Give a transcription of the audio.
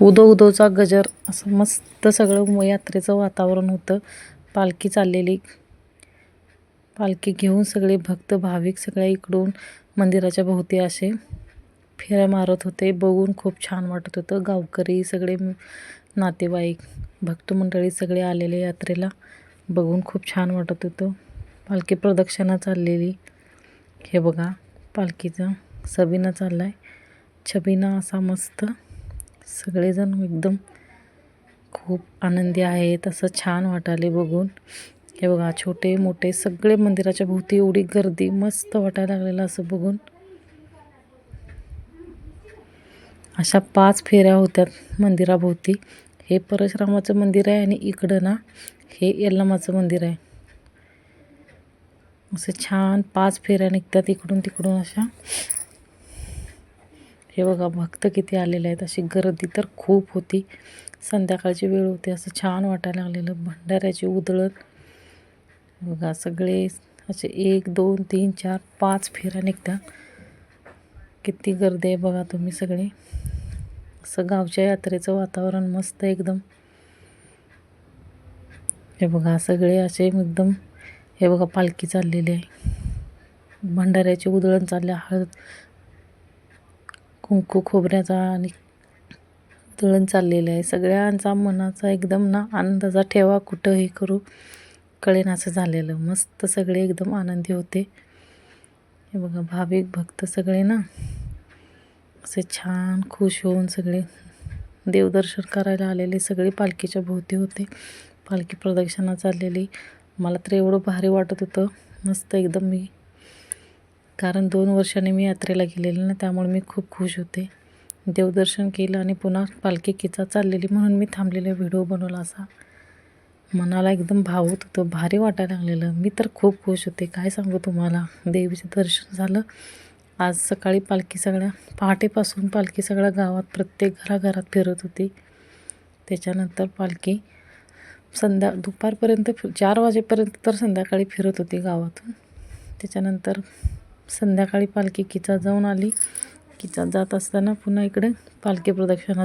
उदो उदोचा गजर असं मस्त सगळं यात्रेचं वातावरण होतं. पालखी चाललेली, पालखी घेऊन सगळे भक्त भाविक सगळ्या इकडून मंदिराच्या भोवती असे फेऱ्या मारत होते. बघून खूप छान वाटत होतं. गावकरी सगळे नातेवाईक भक्त मंडळी सगळे आलेले यात्रेला, बघून खूप छान वाटत होतं. पालखी प्रदक्षिणा चाललेली, हे बघा पालखीचा सबीना चाललाय. छबिना असा मस्त सगळेजण एकदम खूप आनंदी आहेत, असं छान वाटाले बघून. हे बघा छोटे मोठे सगळे मंदिराच्या भोवती एवढी गर्दी, मस्त वाटायला लागलेलं असं बघून. अशा 5 फेऱ्या होत्यात मंदिराभोवती. हे परशुरामाचं मंदिर आहे आणि इकडं ना हे यल्लमाचं मंदिर आहे. असं छान 5 फेऱ्या निघतात इकडून तिकडून अशा. हे बघा भक्त किती आलेले आहेत. अशी गर्दी तर खूप होती. संध्याकाळची वेळ होती, असं छान वाटायला लागलेलं. भंडाऱ्याची उधळण बघा, सगळे असे 1 2 3 4 5 फेऱ्या निघतात. किती गर्दी आहे बघा तुम्ही सगळे. असं गावच्या यात्रेचं वातावरण मस्त एकदम. हे बघा सगळे असे एकदम. हे बघा पालखी चाललेली आहे, भंडाऱ्याची उधळण चालली, हळद कुंकू खोबऱ्याचा आणि उधळण चाललेलं आहे. सगळ्यांचा मनाचा एकदम ना आनंदाचा ठेवा कुठंही करू कळेनासं झालेलं. मस्त सगळे एकदम आनंदी होते. हे बघा भाविक भक्त सगळे ना असे छान खुश होऊन सगळे देवदर्शन करायला आलेले सगळे पालखीच्या भोवती होते. पालखी प्रदक्षिणा चाललेली. मला तर एवढं भारी वाटत होतं, मस्त एकदम. मी कारण 2 वर्षांनी मी यात्रेला गेलेले ना, त्यामुळे मी खूप खुश होते. देवदर्शन केलं आणि पुन्हा पालखी किचा चाललेली म्हणून मी थांबलेला व्हिडिओ बनवला. असा मनाला एकदम भावत होतं, भारी वाटायला लागलेलं. मी तर खूप खुश होते, काय सांगू तुम्हाला. देवीचं दर्शन झालं. आज सकाळी पालखी सगळ्या पहाटेपासून पालखी सगळ्या गावात प्रत्येक घराघरात फिरत होती. त्याच्यानंतर पालखी दुपारपर्यंत 4 वाजेपर्यंत तर संध्याकाळी फिरत होती गावातून. त्याच्यानंतर संध्याकाळी पालखी किचात जाऊन आली. किचात जात असताना पुन्हा इकडे पालखी प्रदक्षिणा